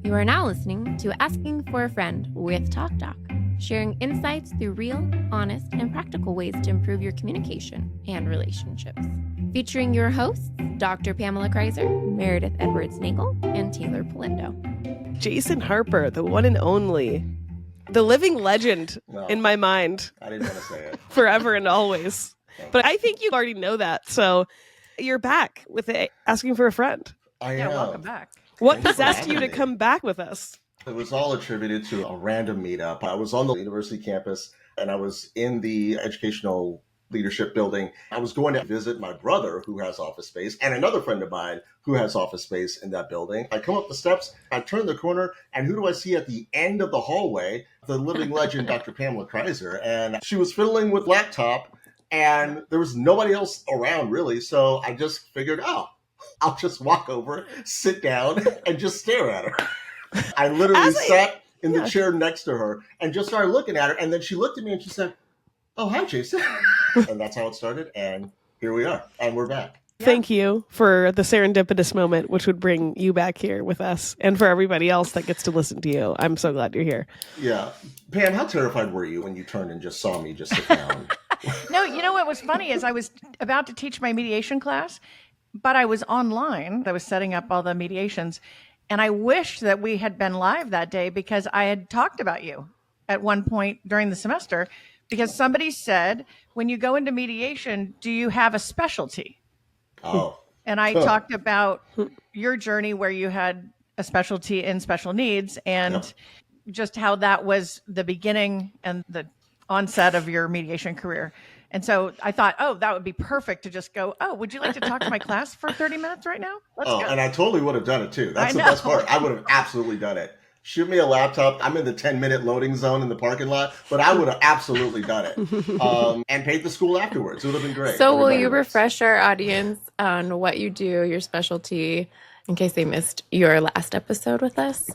You are now listening to Asking for a Friend with TalkDoc, sharing insights through real, honest, and practical ways to improve your communication and relationships. Featuring your hosts, Dr. Pamela Kreiser, Meredith Edwards Nagel, and Teighlor Polendo. Jason Harper, the one and only, the living legend in my mind. I didn't want to say it. Forever and always. But I think you already know that. So you're back with Asking for a Friend. I am. Welcome back. What possessed you to come back with us? It was all attributed to a random meetup. I was on the university campus and I was in the educational leadership building. I was going to visit my brother who has office space and another friend of mine who has office space in that building. I come up the steps, I turn the corner, and who do I see at the end of the hallway? The living legend, Dr. Pamela Kreiser. And she was fiddling with laptop and there was nobody else around really. So I just figured, I'll just walk over, sit down, and just stare at her. I literally sat in the chair next to her and just started looking at her. And then she looked at me and she said, "Oh, hi, Jason." And that's how it started. And here we are. And we're back. Thank you for the serendipitous moment, which would bring you back here with us. And for everybody else that gets to listen to you. I'm so glad you're here. Yeah. Pam, how terrified were you when you turned and just saw me just sit down? No, you know what was funny is I was about to teach my mediation class, but I was online. I was setting up all the mediations. And I wished that we had been live that day because I had talked about you at one point during the semester. Because somebody said, when you go into mediation, do you have a specialty? Oh. And I talked about your journey where you had a specialty in special needs and just how that was the beginning and the onset of your mediation career. And so I thought, that would be perfect to just go, would you like to talk to my class for 30 minutes right now? Let's go. And I totally would have done it too. That's the best part. I would have absolutely done it. Shoot me a laptop. I'm in the 10-minute loading zone in the parking lot, but I would have absolutely done it and paid the school afterwards. It would have been great. So will you refresh our audience on what you do, your specialty, in case they missed your last episode with us?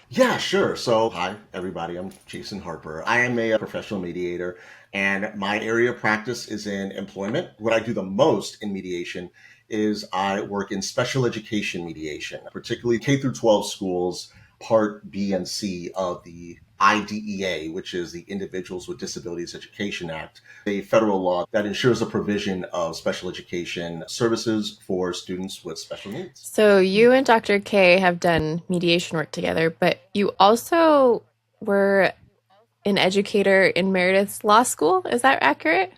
Yeah, sure. So, hi, everybody. I'm Jason Harper. I am a professional mediator, and my area of practice is in employment. What I do the most in mediation is I work in special education mediation, particularly K through 12 schools, Part B and C of the IDEA, which is the Individuals with Disabilities Education Act, a federal law that ensures the provision of special education services for students with special needs. So you and Dr. K have done mediation work together, but you also were an educator in Meredith's law school. Is that accurate?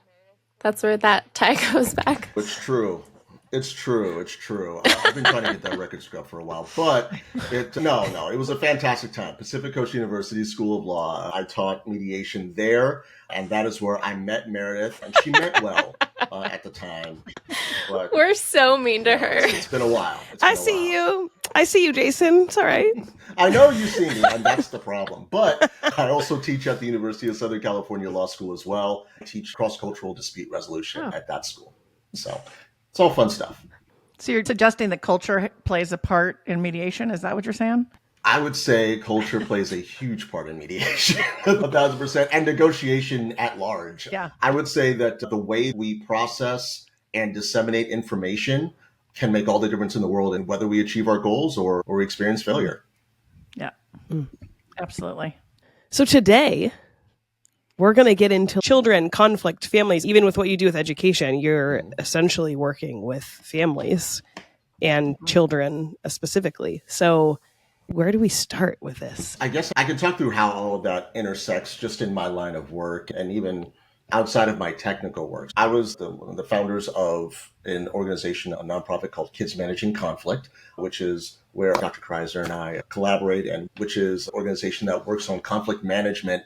That's where that tie goes back. It's true. It's true. I've been trying to get that record scrub for a while, but it was a fantastic time. Pacific Coast University School of Law. I taught mediation there, and that is where I met Meredith, and she meant well at the time. But we're so mean to her. It's been a while. I see you, Jason. It's all right. I know you see me, and that's the problem. But I also teach at the University of Southern California Law School as well. I teach cross-cultural dispute resolution at that school. So it's all fun stuff. So you're suggesting that culture plays a part in mediation? Is that what you're saying? I would say culture plays a huge part in mediation, 1,000%, and negotiation at large. Yeah. I would say that the way we process and disseminate information can make all the difference in the world in whether we achieve our goals or we experience failure. Yeah, absolutely. So today, we're going to get into children, conflict, families. Even with what you do with education, you're essentially working with families and children specifically. So where do we start with this? I guess I can talk through how all of that intersects just in my line of work and even outside of my technical work. I was one of the founders of an organization, a nonprofit called Kids Managing Conflict, which is where Dr. Kreiser and I collaborate, and which is an organization that works on conflict management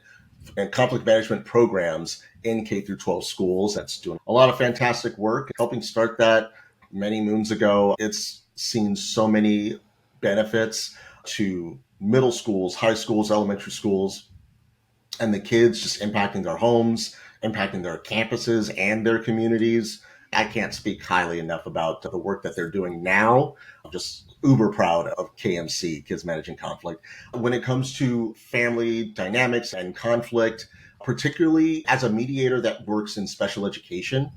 and conflict management programs in K through 12 schools. That's doing a lot of fantastic work, helping start that many moons ago. It's seen so many benefits to middle schools, high schools, elementary schools, and the kids just impacting their homes, impacting their campuses and their communities. I can't speak highly enough about the work that they're doing now. I'm just uber proud of KMC, Kids Managing Conflict. When it comes to family dynamics and conflict, particularly as a mediator that works in special education,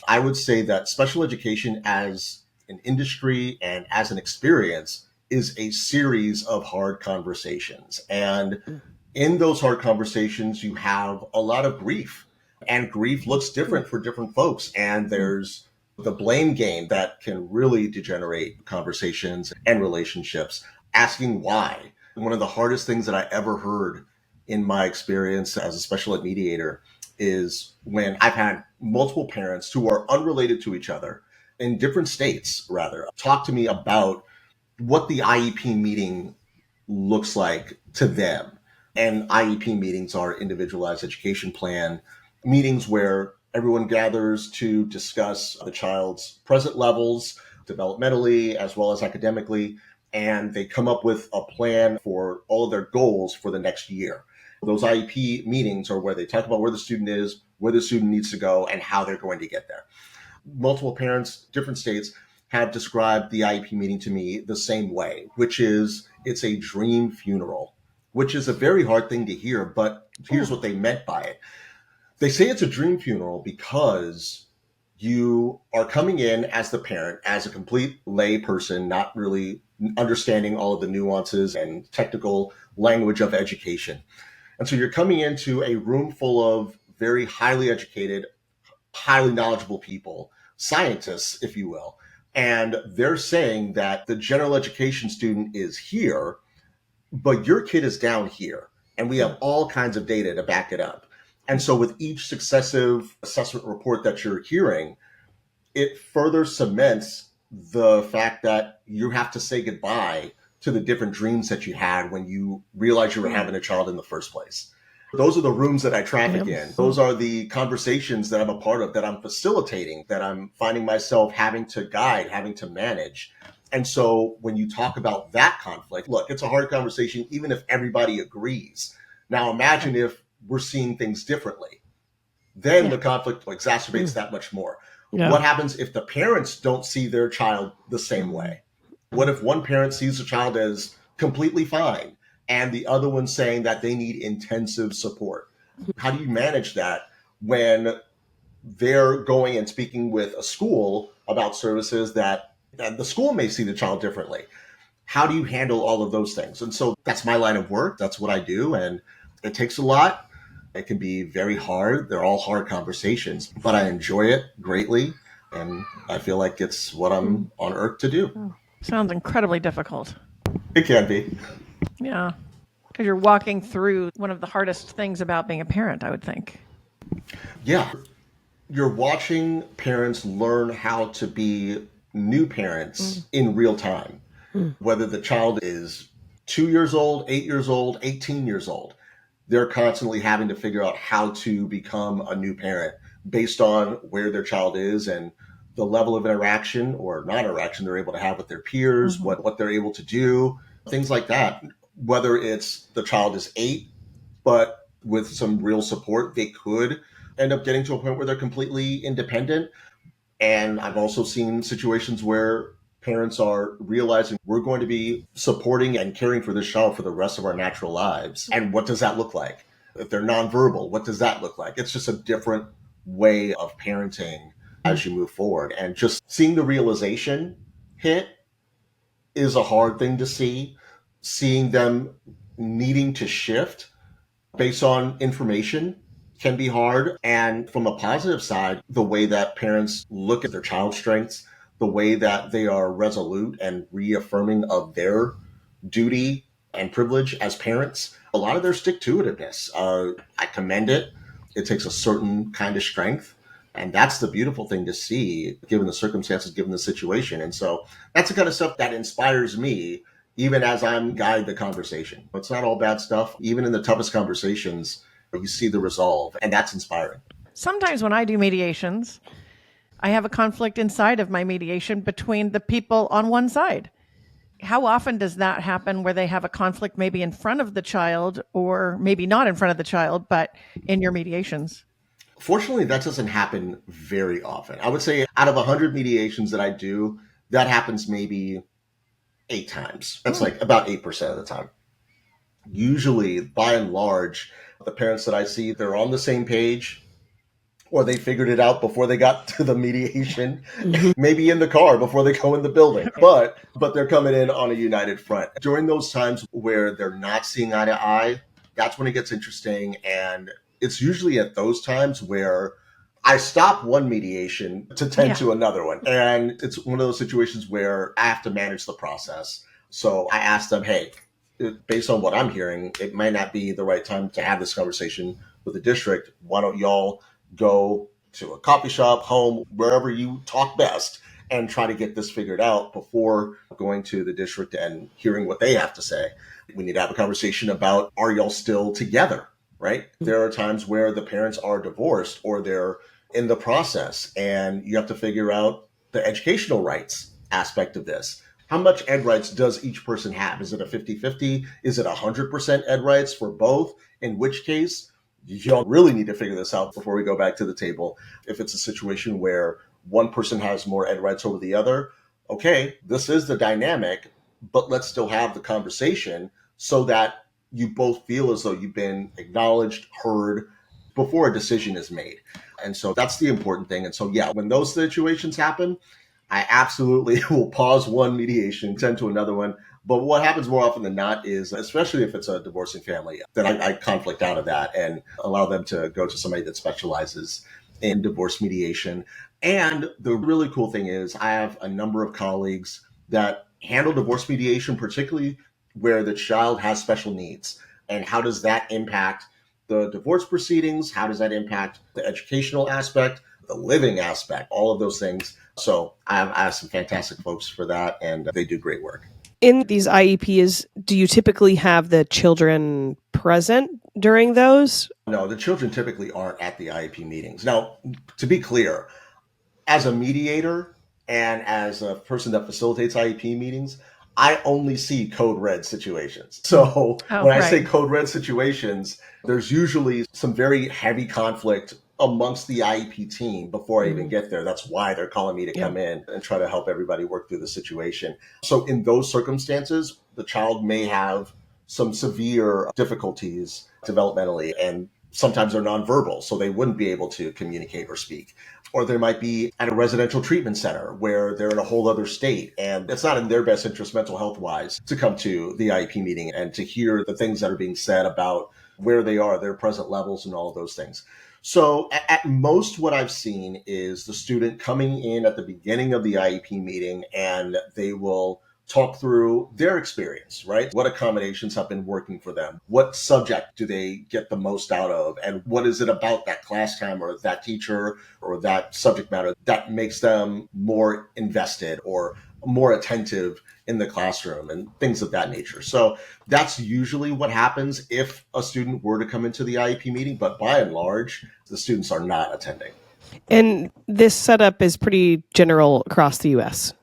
I would say that special education as an industry and as an experience is a series of hard conversations. And in those hard conversations, you have a lot of grief, and grief looks different for different folks. And there's the blame game that can really degenerate conversations and relationships, asking why. One of the hardest things that I ever heard in my experience as a special ed mediator is when I've had multiple parents who are unrelated to each other in different states, rather, talk to me about what the IEP meeting looks like to them. And IEP meetings are individualized education plan meetings where everyone gathers to discuss the child's present levels developmentally as well as academically, and they come up with a plan for all of their goals for the next year. Those IEP meetings are where they talk about where the student is, where the student needs to go, and how they're going to get there. Multiple parents, different states, have described the IEP meeting to me the same way, which is it's a dream funeral, which is a very hard thing to hear, but here's what they meant by it. They say it's a dream funeral because you are coming in as the parent, as a complete lay person, not really understanding all of the nuances and technical language of education. And so you're coming into a room full of very highly educated, highly knowledgeable people, scientists, if you will. And they're saying that the general education student is here, but your kid is down here. And we have all kinds of data to back it up. And so with each successive assessment report that you're hearing, it further cements the fact that you have to say goodbye to the different dreams that you had when you realized you were having a child in the first place. Those are the rooms that I traffic in. Those are the conversations that I'm a part of, that I'm facilitating, that I'm finding myself having to guide, having to manage. And so when you talk about that conflict, look, it's a hard conversation, even if everybody agrees. Now imagine if we're seeing things differently. Then the conflict exacerbates that much more. Yeah. What happens if the parents don't see their child the same way? What if one parent sees the child as completely fine and the other one saying that they need intensive support? How do you manage that when they're going and speaking with a school about services that the school may see the child differently? How do you handle all of those things? And so that's my line of work. That's what I do. And it takes a lot. It can be very hard. They're all hard conversations, but I enjoy it greatly. And I feel like it's what I'm on earth to do. Sounds incredibly difficult. It can be. Yeah. Because you're walking through one of the hardest things about being a parent, I would think. Yeah. You're watching parents learn how to be new parents in real time, whether the child is 2 years old, 8 years old, 18 years old. They're constantly having to figure out how to become a new parent based on where their child is and the level of interaction or non-interaction they're able to have with their peers, what they're able to do, things like that. Whether it's the child is 8, but with some real support, they could end up getting to a point where they're completely independent. And I've also seen situations where parents are realizing we're going to be supporting and caring for this child for the rest of our natural lives. And what does that look like? If they're nonverbal, what does that look like? It's just a different way of parenting as you move forward. And just seeing the realization hit is a hard thing to see. Seeing them needing to shift based on information can be hard. And from a positive side, the way that parents look at their child's strengths, the way that they are resolute and reaffirming of their duty and privilege as parents, a lot of their stick-to-itiveness. I commend it. It takes a certain kind of strength. And that's the beautiful thing to see, given the circumstances, given the situation. And so that's the kind of stuff that inspires me, even as I'm guiding the conversation. It's not all bad stuff. Even in the toughest conversations, you see the resolve, and that's inspiring. Sometimes when I do mediations, I have a conflict inside of my mediation between the people on one side. How often does that happen where they have a conflict maybe in front of the child or maybe not in front of the child, but in your mediations? Fortunately, that doesn't happen very often. I would say out of 100 mediations that I do, that happens maybe 8 times. That's like about 8% of the time. Usually, by and large, the parents that I see, they're on the same page. or they figured it out before they got to the mediation, Mhm. maybe in the car before they go in the building. But they're coming in on a united front. During those times where they're not seeing eye to eye, that's when it gets interesting. And it's usually at those times where I stop one mediation to tend to another one. And it's one of those situations where I have to manage the process. So I ask them, hey, based on what I'm hearing, it might not be the right time to have this conversation with the district. Why don't y'all go to a coffee shop, home, wherever you talk best, and try to get this figured out before going to the district and hearing what they have to say. We need to have a conversation about, are y'all still together, right? There are times where the parents are divorced or they're in the process, and you have to figure out the educational rights aspect of this. How much ed rights does each person have? Is it a 50-50? Is it 100% ed rights for both? In which case, y'all really need to figure this out before we go back to the table. If it's a situation where one person has more ed rights over the other, okay, this is the dynamic, but let's still have the conversation so that you both feel as though you've been acknowledged, heard, before a decision is made. And so that's the important thing. And so, yeah, when those situations happen, I absolutely will pause one mediation, tend to another one. But what happens more often than not is, especially if it's a divorcing family, then I conflict out of that and allow them to go to somebody that specializes in divorce mediation. And the really cool thing is I have a number of colleagues that handle divorce mediation, particularly where the child has special needs. And how does that impact the divorce proceedings? How does that impact the educational aspect, the living aspect, all of those things? So I have some fantastic folks for that, and they do great work. In these IEPs, do you typically have the children present during those? No, the children typically aren't at the IEP meetings. Now, to be clear, as a mediator and as a person that facilitates IEP meetings, I only see code red situations. So when I say code red situations, there's usually some very heavy conflict amongst the IEP team before I even get there. That's why they're calling me to come in and try to help everybody work through the situation. So in those circumstances, the child may have some severe difficulties developmentally, and sometimes they're nonverbal, so they wouldn't be able to communicate or speak. Or they might be at a residential treatment center where they're in a whole other state, and it's not in their best interest mental health wise to come to the IEP meeting and to hear the things that are being said about where they are, their present levels, and all of those things. So at most, what I've seen is the student coming in at the beginning of the IEP meeting, and they will talk through their experience, right? What accommodations have been working for them? What subject do they get the most out of? And what is it about that class time or that teacher or that subject matter that makes them more invested or more attentive in the classroom and things of that nature? So that's usually what happens if a student were to come into the IEP meeting, but by and large, the students are not attending. And this setup is pretty general across the U.S.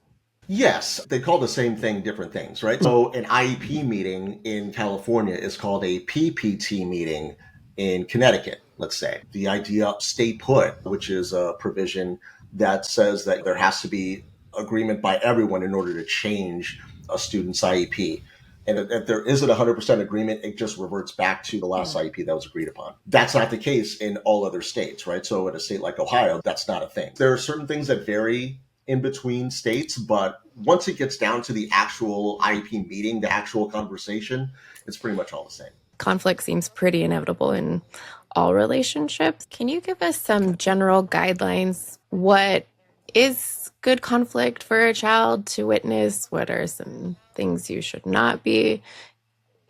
Yes, they call the same thing different things, right? So an IEP meeting in California is called a PPT meeting in Connecticut, let's say. The idea of stay put, which is a provision that says that there has to be agreement by everyone in order to change a student's IEP. And if there isn't 100% agreement, it just reverts back to the last IEP that was agreed upon. That's not the case in all other states, right? So in a state like Ohio, that's not a thing. There are certain things that vary in between states, but once it gets down to the actual IEP meeting, the actual conversation, it's pretty much all the same. Conflict seems pretty inevitable in all relationships. Can you give us some general guidelines? What is good conflict for a child to witness? What are some things you should not be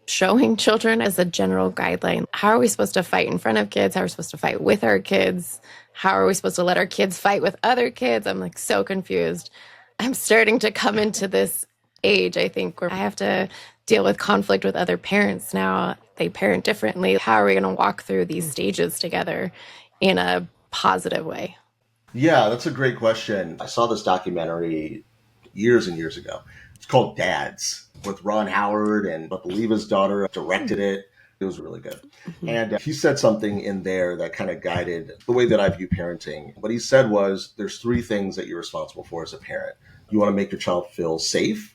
showing children as a general guideline? How are we supposed to fight in front of kids? How are we supposed to fight with our kids? How are we supposed to let our kids fight with other kids? I'm like so confused. I'm starting to come into this age, I think, where I have to deal with conflict with other parents now. They parent differently. How are we going to walk through these stages together in a positive way? Yeah, that's a great question. I saw this documentary years and years ago. It's called Dads with Ron Howard, and I believe his daughter directed it. It was really good. And he said something in there that kind of guided the way that I view parenting. What he said was there's three things that you're responsible for as a parent. You want to make your child feel safe,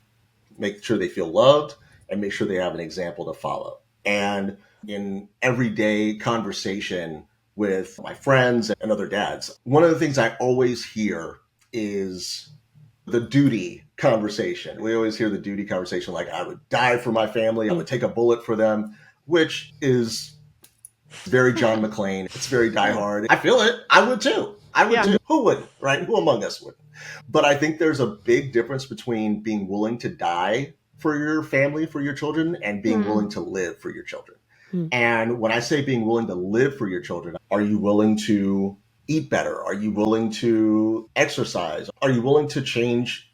make sure they feel loved, and make sure they have an example to follow. And in everyday conversation, with my friends and other dads. One of the things I always hear is the duty conversation. We always hear the duty conversation, like, I would die for my family, I would take a bullet for them, which is very John McClane. It's very Die Hard. I feel it. I would too. Too. Who wouldn't, right? Who among us would? But I think there's a big difference between being willing to die for your family, for your children, and being willing to live for your children. And when I say being willing to live for your children, are you willing to eat better? Are you willing to exercise? Are you willing to change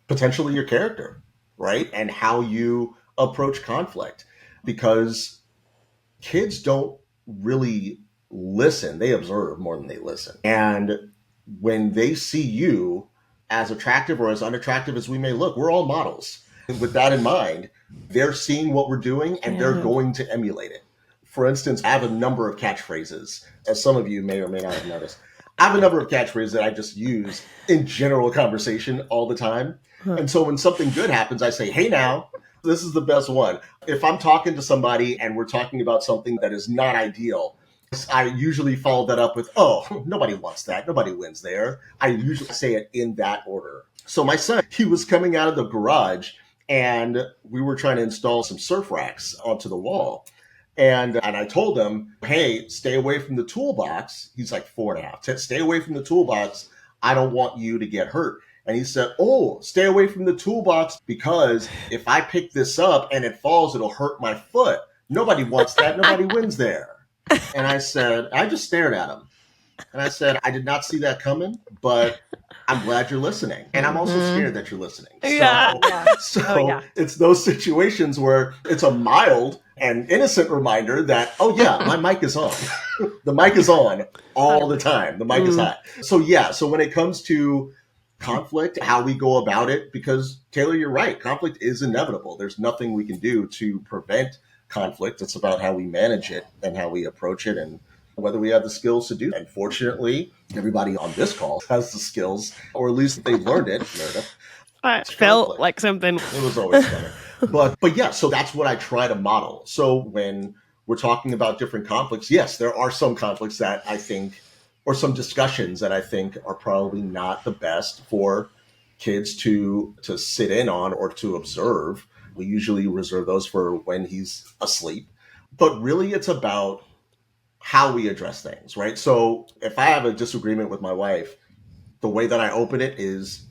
potentially your character, right? And how you approach conflict? Because kids don't really listen. They observe more than they listen. And when they see you, as attractive or as unattractive as we may look, we're all models. And with that in mind, they're seeing what we're doing and they're going to emulate it. For instance, I have a number of catchphrases, as some of you may or may not have noticed. I have a number of catchphrases that I just use in general conversation all the time. And so when something good happens, I say, hey now, this is the best one. If I'm talking to somebody and we're talking about something that is not ideal, I usually follow that up with, oh, nobody wants that. Nobody wins there. I usually say it in that order. So my son, he was coming out of the garage and we were trying to install some surf racks onto the wall. And I told him, hey, stay away from the toolbox. He's like 4.5. Stay away from the toolbox. I don't want you to get hurt. And he said, oh, stay away from the toolbox because if I pick this up and it falls, it'll hurt my foot. Nobody wants that. Nobody wins there. And I said, I just stared at him. And I said, I did not see that coming, but I'm glad you're listening. And I'm also scared that you're listening. So it's those situations where it's a mild and innocent reminder that, oh yeah, my mic is on. The mic is on all the time. The mic is hot. So when it comes to conflict, how we go about it, because Teighlor, you're right. Conflict is inevitable. There's nothing we can do to prevent conflict. It's about how we manage it and how we approach it and whether we have the skills to do it. And fortunately, everybody on this call has the skills, or at least they've learned it, Meredith. It felt like something. It was always better. But yeah, so that's what I try to model. So when we're talking about different conflicts, yes, there are some conflicts that I think, or some discussions that I think are probably not the best for kids to sit in on or to observe. We usually reserve those for when he's asleep. But really, it's about how we address things, right? So if I have a disagreement with my wife, the way that I open it is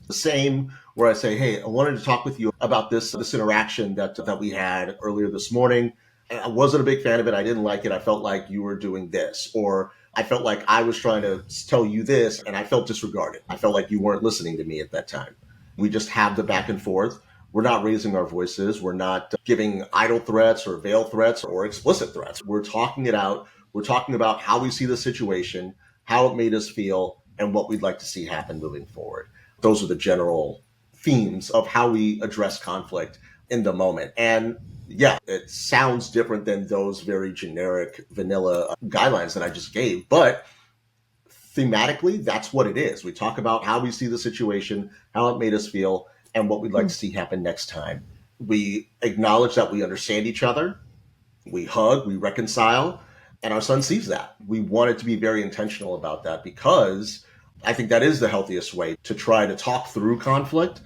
the same, where I say, hey, I wanted to talk with you about this interaction that we had earlier this morning. I wasn't a big fan of it. I didn't like it. I felt like you were doing this, or I felt like I was trying to tell you this and I felt disregarded. I felt like you weren't listening to me at that time. We just have the back and forth. We're not raising our voices. We're not giving idle threats or veiled threats or explicit threats. We're talking it out. We're talking about how we see the situation, how it made us feel, and what we'd like to see happen moving forward. Those are the general themes of how we address conflict in the moment. And yeah, it sounds different than those very generic vanilla guidelines that I just gave, but thematically, that's what it is. We talk about how we see the situation, how it made us feel, and what we'd like to see happen next time. We acknowledge that we understand each other. We hug, we reconcile, and our son sees that. We wanted to be very intentional about that because I think that is the healthiest way to try to talk through conflict,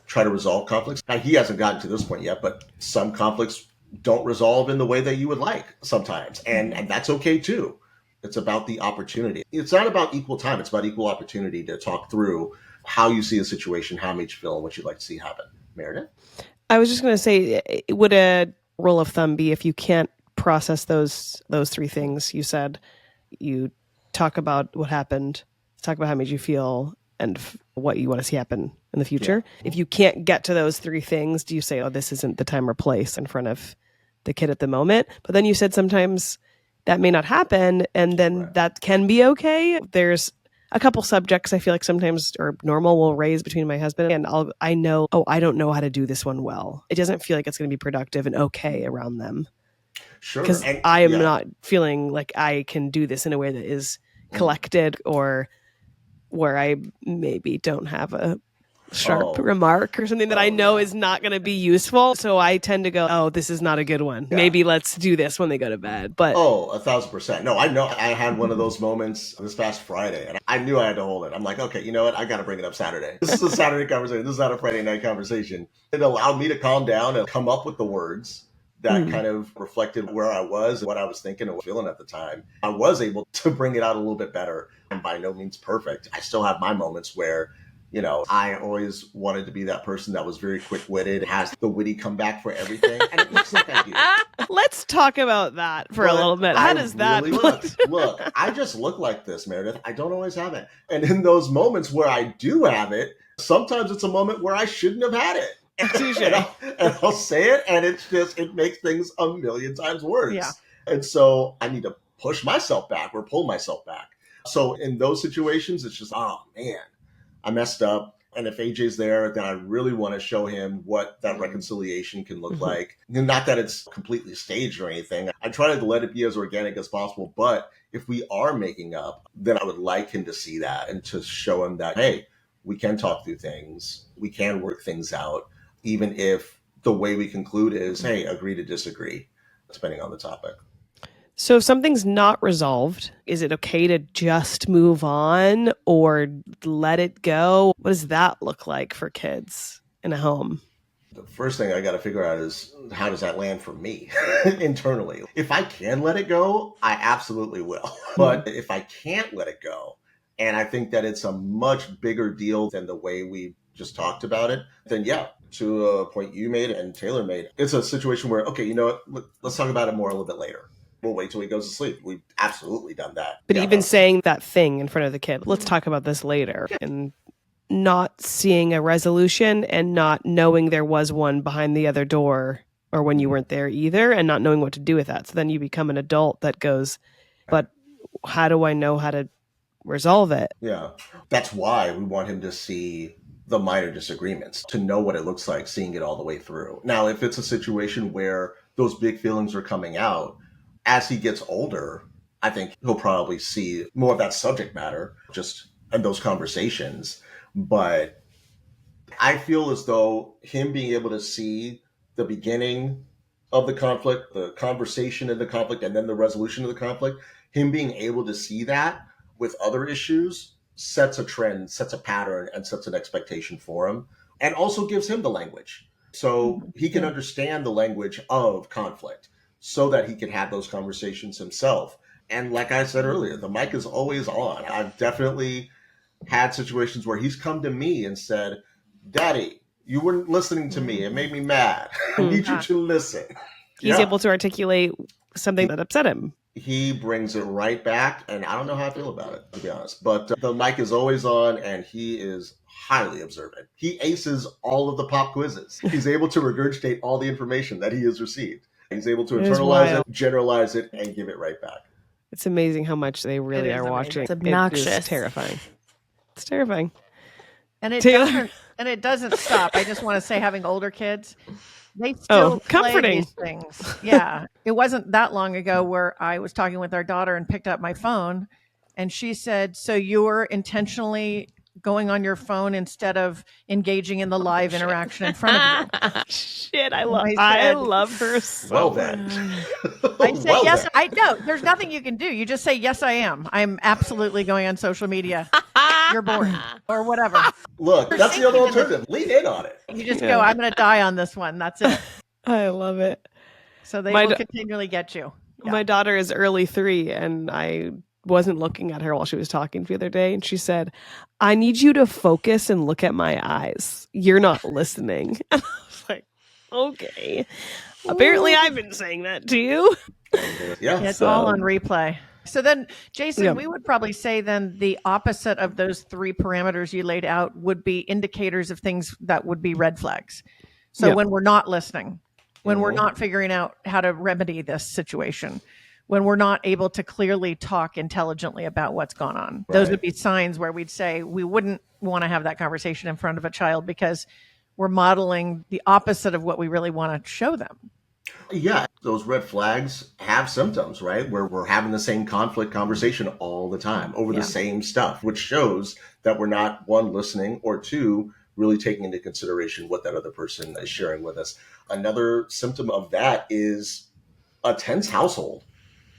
try to resolve conflicts. Now, he hasn't gotten to this point yet, but some conflicts don't resolve in the way that you would like sometimes, and that's okay too. It's about the opportunity. It's not about equal time. It's about equal opportunity to talk through how you see a situation, how it makes you feel, and what you'd like to see happen. Meredith? I was just going to say, would a rule of thumb be if you can't process those three things you said, you talk about what happened, talk about how it made you feel, and what you want to see happen in the future. Yeah. If you can't get to those three things, do you say, oh, this isn't the time or place in front of the kid at the moment? But then you said sometimes that may not happen, and then that can be okay. There's a couple subjects I feel like sometimes or normal will raise between my husband and I know, oh, I don't know how to do this one well. It doesn't feel like it's going to be productive and okay around them. Sure. Because I am not feeling like I can do this in a way that is collected or where I maybe don't have a sharp remark or something that I know is not going to be useful. So I tend to go, oh, this is not a good one. Yeah. Maybe let's do this when they go to bed. But 1,000%. No, I know I had one of those moments this past Friday and I knew I had to hold it. I'm like, okay, you know what? I got to bring it up Saturday. This is a Saturday conversation. This is not a Friday night conversation. It allowed me to calm down and come up with the words that kind of reflected where I was and what I was thinking and feeling at the time. I was able to bring it out a little bit better, and by no means perfect. I still have my moments where, you know, I always wanted to be that person that was very quick-witted, has the witty comeback for everything, and it looks like I do. Let's talk about that for a little bit. How does that look? I just look like this, Meredith. I don't always have it. And in those moments where I do have it, sometimes it's a moment where I shouldn't have had it. and I'll say it, and it makes things a million times worse. Yeah. And so I need to push myself back or pull myself back. So in those situations, it's just, oh man, I messed up. And if AJ's there, then I really want to show him what that reconciliation can look like. Not that it's completely staged or anything. I try to let it be as organic as possible. But if we are making up, then I would like him to see that and to show him that, hey, we can talk through things. We can work things out. Even if the way we conclude is, hey, agree to disagree, depending on the topic. So if something's not resolved, is it okay to just move on or let it go? What does that look like for kids in a home? The first thing I got to figure out is, how does that land for me internally? If I can let it go, I absolutely will. But if I can't let it go, and I think that it's a much bigger deal than the way we just talked about it, then yeah, to a point you made and Teighlor made, it's a situation where, okay, you know what, let's talk about it more a little bit later. We'll wait till he goes to sleep. We've absolutely done that. But even saying that thing in front of the kid, let's talk about this later, and not seeing a resolution and not knowing there was one behind the other door or when you weren't there either, and not knowing what to do with that. So then you become an adult that goes, but how do I know how to resolve it? Yeah. That's why we want him to see the minor disagreements, to know what it looks like seeing it all the way through. Now, if it's a situation where those big feelings are coming out, as he gets older, I think he'll probably see more of that subject matter just in those conversations. But I feel as though him being able to see the beginning of the conflict, the conversation in the conflict, and then the resolution of the conflict, him being able to see that with other issues sets a trend, sets a pattern, and sets an expectation for him, and also gives him the language. So he can understand the language of conflict so that he can have those conversations himself. And like I said earlier, the mic is always on. I've definitely had situations where he's come to me and said, Daddy, you weren't listening to me. It made me mad. I need you to listen. He's able to articulate something that upset him. He brings it right back, and I don't know how I feel about it, to be honest. But the mic is always on, and he is highly observant. He aces all of the pop quizzes. He's able to regurgitate all the information that he has received. He's able to internalize it, generalize it, and give it right back. It's amazing how much they really are watching. It's obnoxious. It is terrifying. It's terrifying. And it doesn't stop. I just want to say, having older kids, they still play these things. Yeah. It wasn't that long ago where I was talking with our daughter and picked up my phone, and she said, so you were intentionally going on your phone instead of engaging in the live interaction in front of you. Shit, I love her so much. I say yes. I know. There's nothing you can do. You just say, yes, I am. I'm absolutely going on social media. You're bored or whatever. Look, that's the other alternative. Lean in on it. You just go, I'm going to die on this one. That's it. I love it. So they will continually get you. Yeah. My daughter is early 3, and I wasn't looking at her while she was talking the other day, and she said, I need you to focus and look at my eyes. You're not listening. And I was like, okay. Apparently I've been saying that to you. Yeah, it's all on replay. So then, Jason, we would probably say then the opposite of those 3 parameters you laid out would be indicators of things that would be red flags. So when we're not listening, when we're not figuring out how to remedy this situation, when we're not able to clearly talk intelligently about what's gone on. Right. Those would be signs where we'd say we wouldn't want to have that conversation in front of a child because we're modeling the opposite of what we really want to show them. Yeah, those red flags have symptoms, right? Where we're having the same conflict conversation all the time over the same stuff, which shows that we're not, 1, listening, or 2, really taking into consideration what that other person is sharing with us. Another symptom of that is a tense household.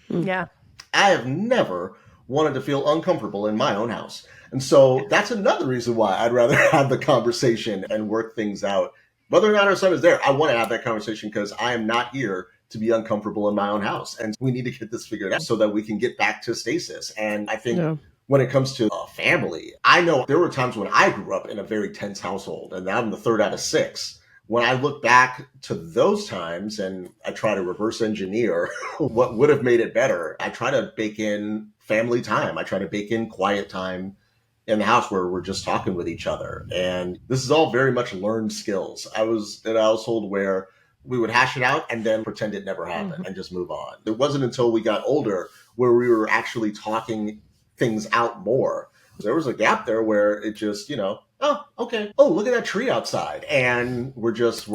Yeah. I have never wanted to feel uncomfortable in my own house. And so that's another reason why I'd rather have the conversation and work things out. Whether or not our son is there, I want to have that conversation because I am not here to be uncomfortable in my own house. And we need to get this figured out so that we can get back to stasis. And I think when it comes to a family, I know there were times when I grew up in a very tense household, and I'm the third out of 6. When I look back to those times and I try to reverse engineer what would have made it better, I try to bake in family time. I try to bake in quiet time in the house where we're just talking with each other. And this is all very much learned skills. I was in a household where we would hash it out and then pretend it never happened and just move on. It wasn't until we got older where we were actually talking things out more. There was a gap there where it just, oh, okay. Oh, look at that tree outside. And we're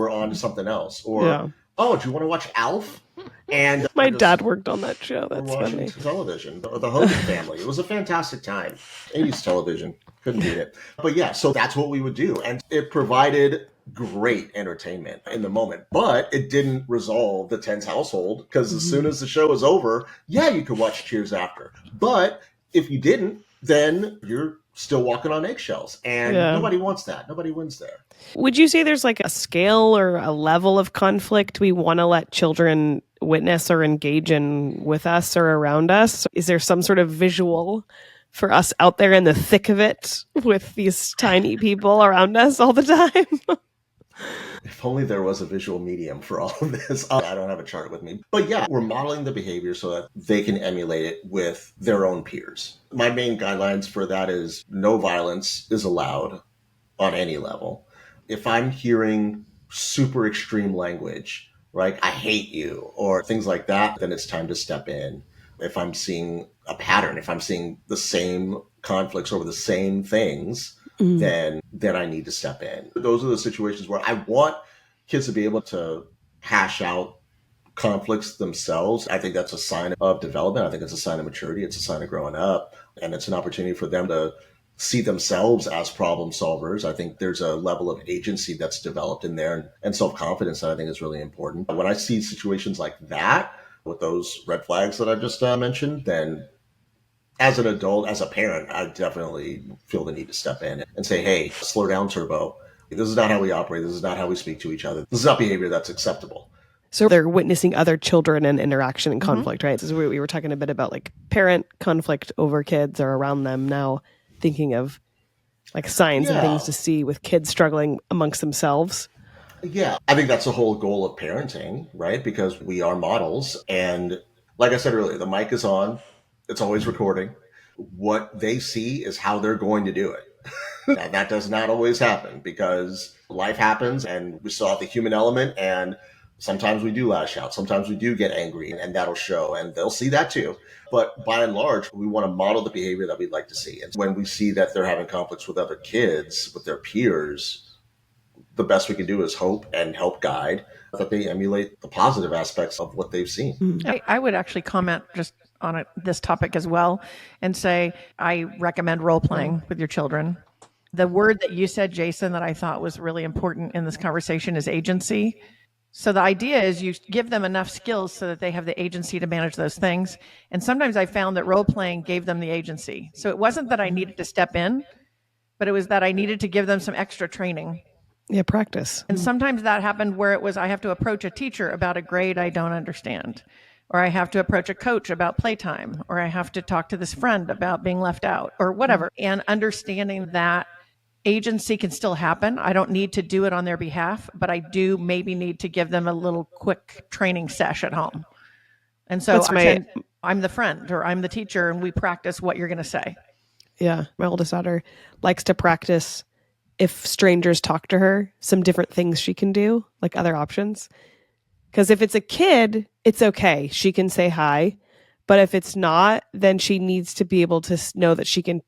on to something else. Or, oh, do you want to watch Alf? And my dad worked on that show. That's watching funny. Television, the Hogan Family. It was a fantastic time. 80s television. Couldn't beat it. But yeah, so that's what we would do. And it provided great entertainment in the moment. But it didn't resolve the tense household because as soon as the show was over, you could watch Cheers after. But if you didn't, then you're still walking on eggshells. And nobody wants that. Nobody wins there. Would you say there's like a scale or a level of conflict we want to let children witness or engage in with us or around us? Is there some sort of visual for us out there in the thick of it with these tiny people around us all the time? If only there was a visual medium for all of this. I don't have a chart with me. But yeah, we're modeling the behavior so that they can emulate it with their own peers. My main guidelines for that is no violence is allowed on any level. If I'm hearing super extreme language, right, I hate you, or things like that, then it's time to step in. If I'm seeing a pattern, if I'm seeing the same conflicts over the same things, then I need to step in. Those are the situations where I want kids to be able to hash out conflicts themselves. I think that's a sign of development. I think it's a sign of maturity. It's a sign of growing up. And it's an opportunity for them to see themselves as problem solvers. I think there's a level of agency that's developed in there and self-confidence that I think is really important. When I see situations like that, with those red flags that I just mentioned, then as an adult, as a parent, I definitely feel the need to step in and say, hey, slow down, Turbo. This is not how we operate. This is not how we speak to each other. This is not behavior that's acceptable. So they're witnessing other children and interaction and conflict, right? This is where we were talking a bit about like parent conflict over kids or around them. Now thinking of like signs and things to see with kids struggling amongst themselves. Yeah, I think that's the whole goal of parenting, right? Because we are models. And like I said earlier, the mic is on. It's always recording. What they see is how they're going to do it. Now, that does not always happen because life happens and we still have the human element. And sometimes we do lash out. Sometimes we do get angry and that'll show and they'll see that too. But by and large, we want to model the behavior that we'd like to see. And when we see that they're having conflicts with other kids, with their peers, the best we can do is hope and help guide that they emulate the positive aspects of what they've seen. I would actually comment just on this topic as well and say, I recommend role playing with your children. The word that you said, Jason, that I thought was really important in this conversation is agency. So the idea is you give them enough skills so that they have the agency to manage those things. And sometimes I found that role playing gave them the agency. So it wasn't that I needed to step in, but it was that I needed to give them some extra training. Yeah, practice. And sometimes that happened where it was I have to approach a teacher about a grade I don't understand, or I have to approach a coach about playtime, or I have to talk to this friend about being left out, or whatever. And understanding that agency can still happen. I don't need to do it on their behalf, but I do maybe need to give them a little quick training sesh at home. And so I'm the friend or I'm the teacher and we practice what you're going to say. Yeah. My oldest daughter likes to practice if strangers talk to her, some different things she can do, like other options. Because if it's a kid, it's okay. She can say hi. But if it's not, then she needs to be able to know that she can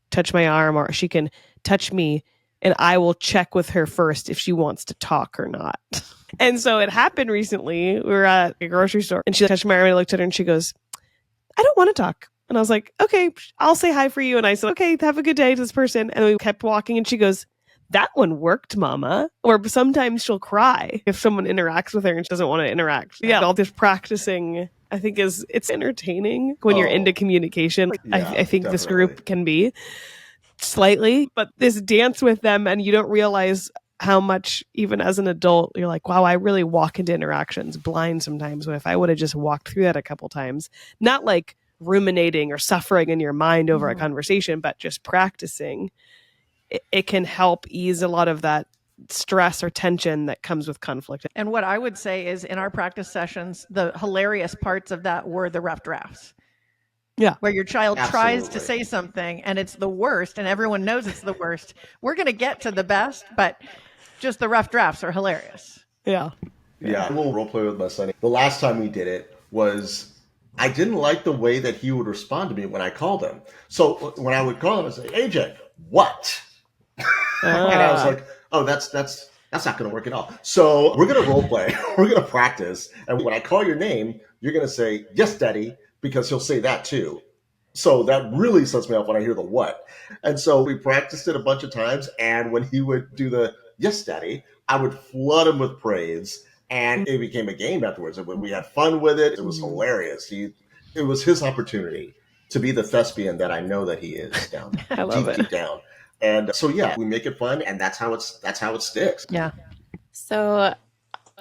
touch my arm or she can touch me and I will check with her first if she wants to talk or not. And so it happened recently. We were at a grocery store and she touched my arm and I looked at her and she goes, I don't want to talk. And I was like, okay, I'll say hi for you. And I said, okay, have a good day to this person. And we kept walking and she goes, that one worked, mama. Or sometimes she'll cry if someone interacts with her and she doesn't want to interact. Yeah, all this practicing, I think it's entertaining when you're into communication. Yeah, I think this definitely. group can be slightly, but this dance with them and you don't realize how much, even as an adult, you're like, wow, I really walk into interactions blind sometimes. But if I would have just walked through that a couple times, not like ruminating or suffering in your mind over a conversation, but just practicing, it can help ease a lot of that stress or tension that comes with conflict. And what I would say is in our practice sessions, the hilarious parts of that were the rough drafts. Yeah. Where your child tries to Absolutely. say something and it's the worst and everyone knows it's the worst. We're going to get to the best, but just the rough drafts are hilarious. Yeah. Yeah, I will role play with my son. The last time we did it was I didn't like the way that he would respond to me when I called him. So when I would call him, I'd say, AJ, what? And I was like, oh, that's not going to work at all. So we're going to role play. We're going to practice. And when I call your name, you're going to say, yes, daddy, because he'll say that too. So that really sets me off when I hear the what. And so we practiced it a bunch of times. And when he would do the yes, daddy, I would flood him with praise. And it became a game afterwards. We had fun with it. It was hilarious. It was his opportunity to be the thespian that I know that he is down I love deep down. And so, yeah, we make it fun. And that's how it sticks. Yeah. So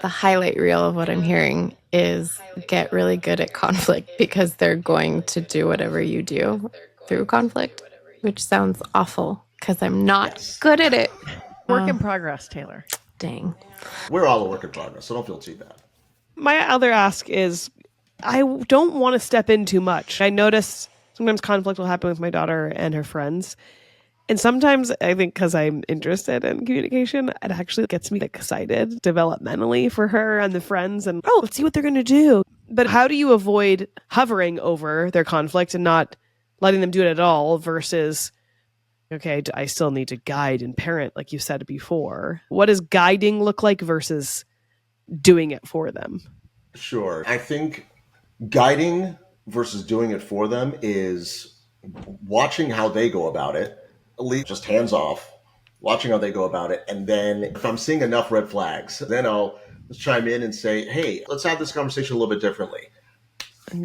the highlight reel of what I'm hearing is get really good at conflict because they're going to do whatever you do through conflict, which sounds awful because I'm not good at it. Work in progress, Teighlor. Dang. We're all a work in progress, so don't feel too bad. My other ask is I don't want to step in too much. I notice sometimes conflict will happen with my daughter and her friends. And sometimes I think because I'm interested in communication, it actually gets me excited developmentally for her and the friends and, oh, let's see what they're going to do. But how do you avoid hovering over their conflict and not letting them do it at all versus, okay, I still need to guide and parent, like you said before. What does guiding look like versus doing it for them? Sure. I think guiding versus doing it for them is watching how they go about it. Just hands off, watching how they go about it. And then if I'm seeing enough red flags, then I'll chime in and say, hey, let's have this conversation a little bit differently.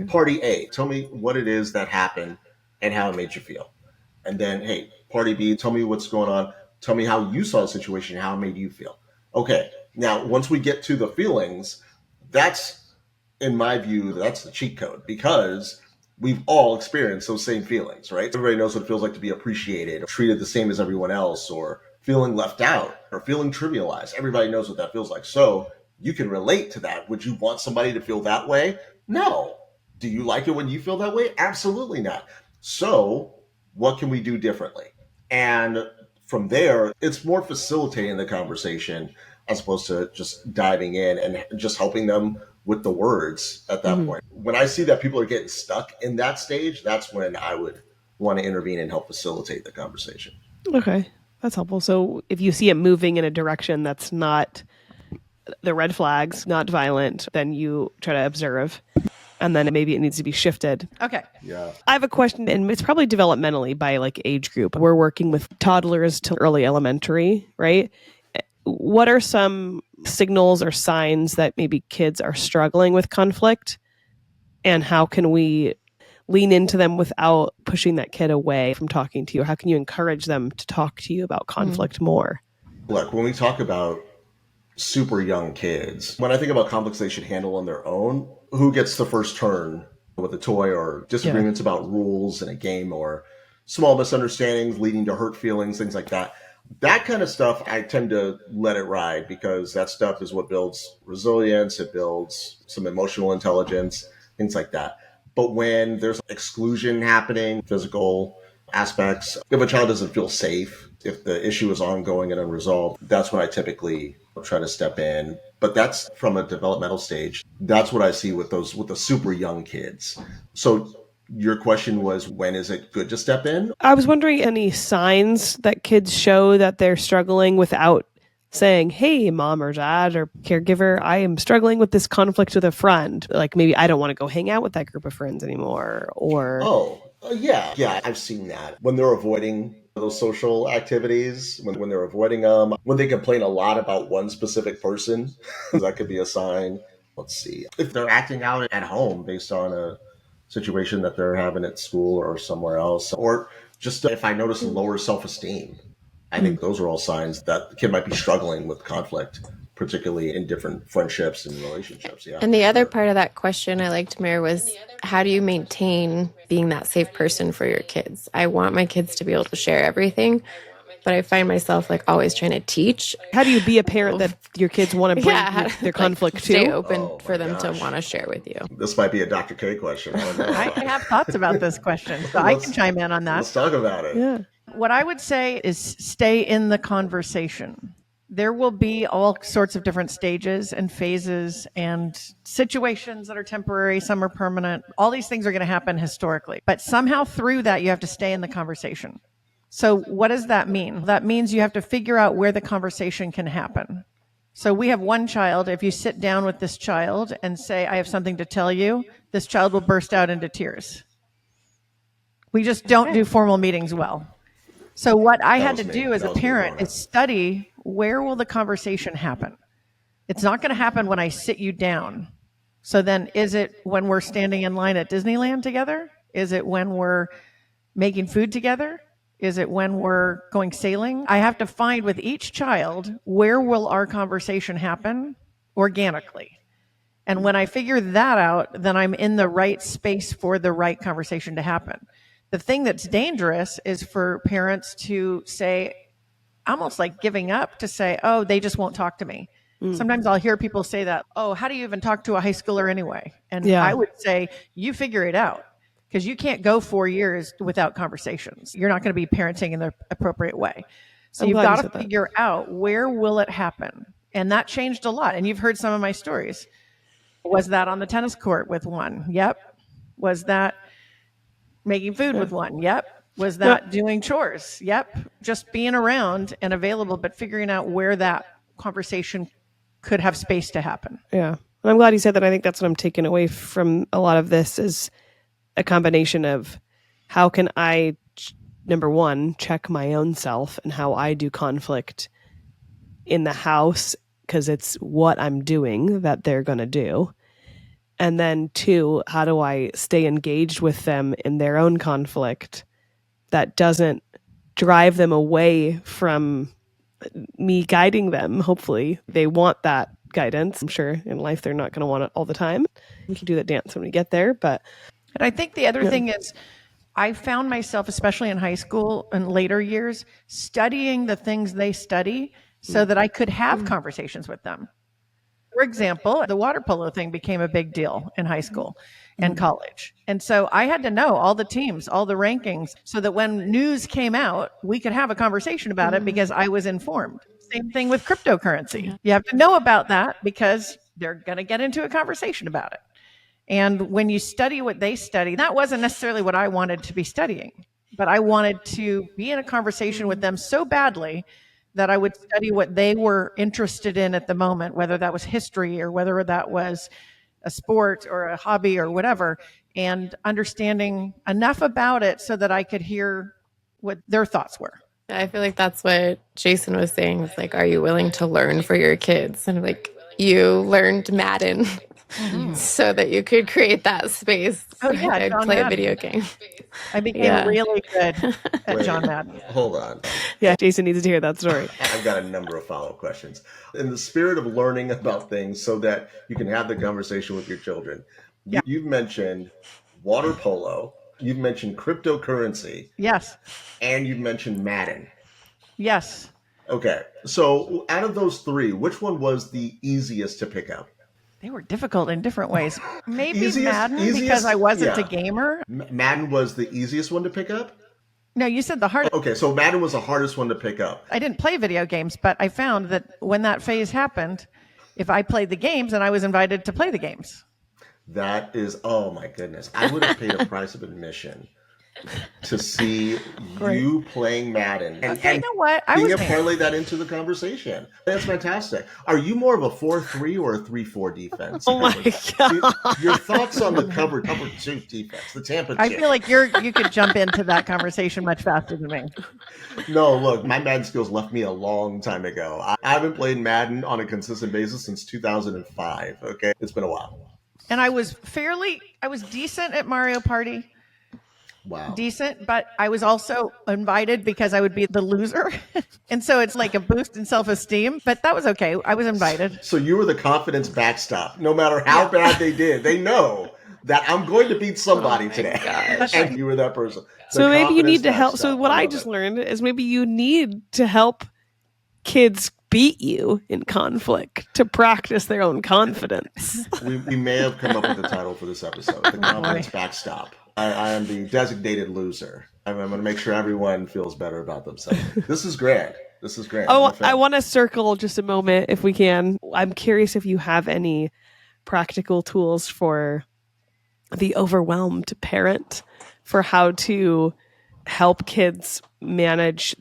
Party A, tell me what it is that happened and how it made you feel. And then, hey, party B, tell me what's going on. Tell me how you saw the situation, how it made you feel. Okay, now once we get to the feelings, that's, in my view, that's the cheat code because we've all experienced those same feelings, right? Everybody knows what it feels like to be appreciated, or treated the same as everyone else, or feeling left out, or feeling trivialized. Everybody knows what that feels like. So you can relate to that. Would you want somebody to feel that way? No. Do you like it when you feel that way? Absolutely not. So what can we do differently? And from there, it's more facilitating the conversation as opposed to just diving in and just helping them with the words at that point. When I see that people are getting stuck in that stage, that's when I would want to intervene and help facilitate the conversation. Okay, that's helpful. So if you see it moving in a direction that's not the red flags, not violent, then you try to observe. And then maybe it needs to be shifted. Okay. Yeah. I have a question, and it's probably developmentally by like age group. We're working with toddlers to early elementary, right? What are some signals or signs that maybe kids are struggling with conflict? And how can we lean into them without pushing that kid away from talking to you? How can you encourage them to talk to you about conflict more? Look, when we talk about super young kids, when I think about conflicts they should handle on their own, who gets the first turn with a toy or disagreements about rules in a game or small misunderstandings leading to hurt feelings, things like that. That kind of stuff, I tend to let it ride because that stuff is what builds resilience. It builds some emotional intelligence, things like that. But when there's exclusion happening, physical aspects, if a child doesn't feel safe, if the issue is ongoing and unresolved, that's when I typically try to step in. But that's from a developmental stage. That's what I see with the super young kids. So your question was, when is it good to step in? I was wondering any signs that kids show that they're struggling without saying, hey, mom or dad or caregiver, I am struggling with this conflict with a friend. Like maybe I don't want to go hang out with that group of friends anymore. Or Yeah, I've seen that. When they're avoiding those social activities, when they're avoiding them, when they complain a lot about one specific person, that could be a sign. Let's see. If they're acting out at home based on a situation that they're having at school or somewhere else, or just if I notice lower self-esteem, I think those are all signs that the kid might be struggling with conflict, particularly in different friendships and relationships. Yeah. And the other part of that question I liked, Mary, was how do you maintain being that safe person for your kids? I want my kids to be able to share everything, but I find myself like always trying to teach. How do you be a parent that your kids want to bring their conflict to? Stay open for them to want to share with you. This might be a Dr. K question. I don't know. I have thoughts about this question, so I can chime in on that. Let's talk about it. Yeah. What I would say is stay in the conversation. There will be all sorts of different stages and phases and situations that are temporary, some are permanent. All these things are going to happen historically. But somehow through that, you have to stay in the conversation. So what does that mean? That means you have to figure out where the conversation can happen. So we have one child. If you sit down with this child and say, I have something to tell you, this child will burst out into tears. We just don't do formal meetings well. So what I had to do as a parent is study where will the conversation happen. It's not going to happen when I sit you down. So then is it when we're standing in line at Disneyland together? Is it when we're making food together? Is it when we're going sailing? I have to find with each child where will our conversation happen organically. And when I figure that out, then I'm in the right space for the right conversation to happen. The thing that's dangerous is for parents to say, almost like giving up, to say, oh, they just won't talk to me. Sometimes I'll hear people say that, oh, how do you even talk to a high schooler anyway? And I would say, you figure it out, because you can't go 4 years without conversations. You're not going to be parenting in the appropriate way. So you've got to figure out where will it happen. And that changed a lot. And you've heard some of my stories. Was that on the tennis court with one? Yep. Was that making food with one? Yep. Was that doing chores? Yep. Just being around and available, but figuring out where that conversation could have space to happen. Yeah. And I'm glad you said that. I think that's what I'm taking away from a lot of this is a combination of how can I, number one, check my own self and how I do conflict in the house, because it's what I'm doing that they're going to do. And then two, how do I stay engaged with them in their own conflict that doesn't drive them away from me guiding them? Hopefully they want that guidance. I'm sure in life they're not going to want it all the time. We can do that dance when we get there. And I think the other thing is I found myself, especially in high school and later years, studying the things they study so that I could have conversations with them. For example, the water polo thing became a big deal in high school and college. And so I had to know all the teams, all the rankings, so that when news came out, we could have a conversation about it because I was informed. Same thing with cryptocurrency. You have to know about that because they're going to get into a conversation about it. And when you study what they study, that wasn't necessarily what I wanted to be studying, but I wanted to be in a conversation with them so badly that I would study what they were interested in at the moment, whether that was history or whether that was a sport or a hobby or whatever, and understanding enough about it so that I could hear what their thoughts were. I feel like that's what Jason was saying. It's like, are you willing to learn for your kids? And like, you learned Madden so that you could create that space and play a video game. I became really good at John Madden. Hold on. yeah, Jason needs to hear that story. I've got a number of follow-up questions. In the spirit of learning about things so that you can have the conversation with your children, you've mentioned water polo, you've mentioned cryptocurrency. Yes. And you've mentioned Madden. Yes. Okay. So out of those three, which one was the easiest to pick up? They were difficult in different ways. Maybe Madden, because I wasn't a gamer. Madden was the easiest one to pick up? No, you said the hardest. Okay, so Madden was the hardest one to pick up. I didn't play video games, but I found that when that phase happened, if I played the games, then I was invited to play the games. That is, oh my goodness. I would have paid a price of admission to see you playing Madden and, Okay, you know what? I being was able to parlay that into the conversation. That's fantastic. Are you more of a 4-3 or a 3-4 defense? Oh my God. Your thoughts on the cover 2 defense, the Tampa 2. I feel like you could jump into that conversation much faster than me. No, look, my Madden skills left me a long time ago. I haven't played Madden on a consistent basis since 2005. Okay, it's been a while. And I was decent at Mario Party. Wow. Decent, but I was also invited because I would be the loser. And so it's like a boost in self-esteem, but that was okay. I was invited. So you were the confidence backstop. No matter how bad they did, they know that I'm going to beat somebody today. And you were that person. So maybe you need to help. So what I just learned is maybe you need to help kids beat you in conflict to practice their own confidence. We may have come up with the title for this episode, The Confidence Backstop. I am the designated loser. I'm going to make sure everyone feels better about themselves. This is great. Oh, I want to circle just a moment if we can. I'm curious if you have any practical tools for the overwhelmed parent for how to help kids manage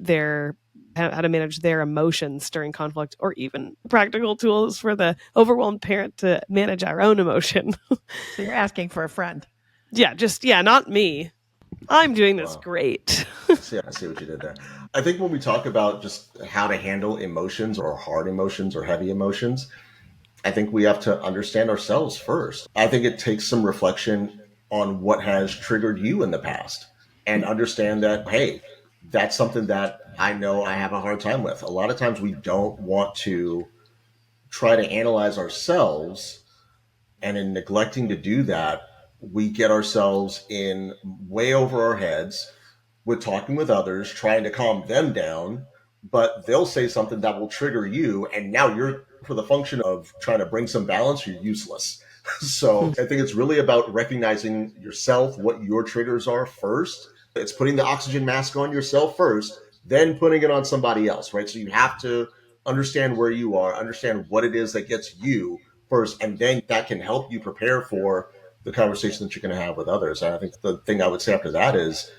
how to manage their emotions during conflict, or even practical tools for the overwhelmed parent to manage our own emotion. So you're asking for a friend. Not me. I'm doing this great. I see what you did there. I think when we talk about just how to handle emotions or hard emotions or heavy emotions, I think we have to understand ourselves first. I think it takes some reflection on what has triggered you in the past and understand that, hey, that's something that I know I have a hard time with. A lot of times we don't want to try to analyze ourselves, and in neglecting to do that, we get ourselves in way over our heads with talking with others, trying to calm them down, but they'll say something that will trigger you. And now you're, for the function of trying to bring some balance, you're useless. So I think it's really about recognizing yourself, what your triggers are first. It's putting the oxygen mask on yourself first, then putting it on somebody else, right? So you have to understand where you are, understand what it is that gets you first, and then that can help you prepare for the conversation that you're going to have with others. And I think the thing I would say after that is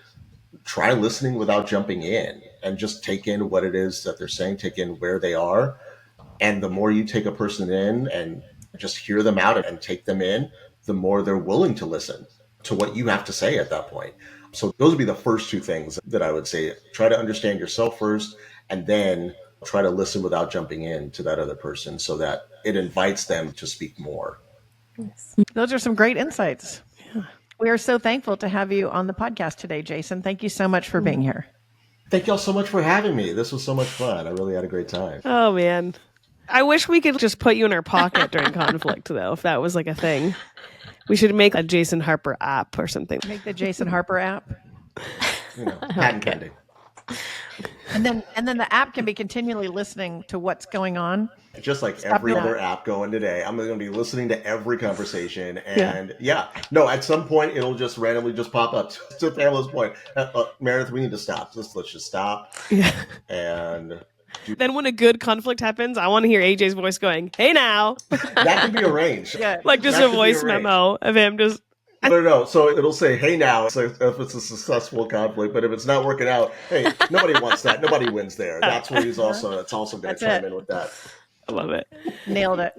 try listening without jumping in and just take in what it is that they're saying, take in where they are. And the more you take a person in and just hear them out and take them in, the more they're willing to listen to what you have to say at that point. So those would be the first two things that I would say. Try to understand yourself first, and then try to listen without jumping in to that other person so that it invites them to speak more. Yes. Those are some great insights. Yeah. We are so thankful to have you on the podcast today, Jason. Thank you so much for being here. Thank y'all so much for having me. This was so much fun. I really had a great time. Oh, man. I wish we could just put you in our pocket during conflict, though, if that was like a thing. We should make a Jason Harper app or something. Make the Jason Harper app. Patent pending. And then the app can be continually listening to what's going on. Just like every other app going today, I'm going to be listening to every conversation. And at some point, it'll just randomly just pop up to Pamela's point. Meredith, we need to stop. Let's just stop. Yeah. And then when a good conflict happens, I want to hear AJ's voice going, "Hey now." That can be arranged. Yeah. Like just a voice memo of him just. No. So it'll say, "Hey now," so if it's a successful conflict. But if it's not working out, hey, nobody wants that. Nobody wins there. That's where it's also going to chime in with that. I love it. Nailed it.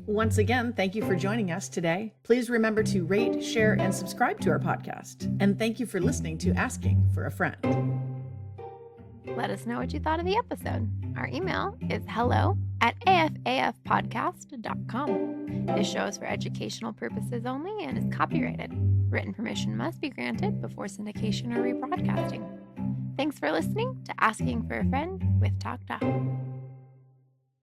Once again, thank you for joining us today. Please remember to rate, share, and subscribe to our podcast. And thank you for listening to Asking for a Friend. Let us know what you thought of the episode. Our email is hello@afafpodcast.com. This show is for educational purposes only and is copyrighted. Written permission must be granted before syndication or rebroadcasting. Thanks for listening to Asking for a Friend with TalkDoc.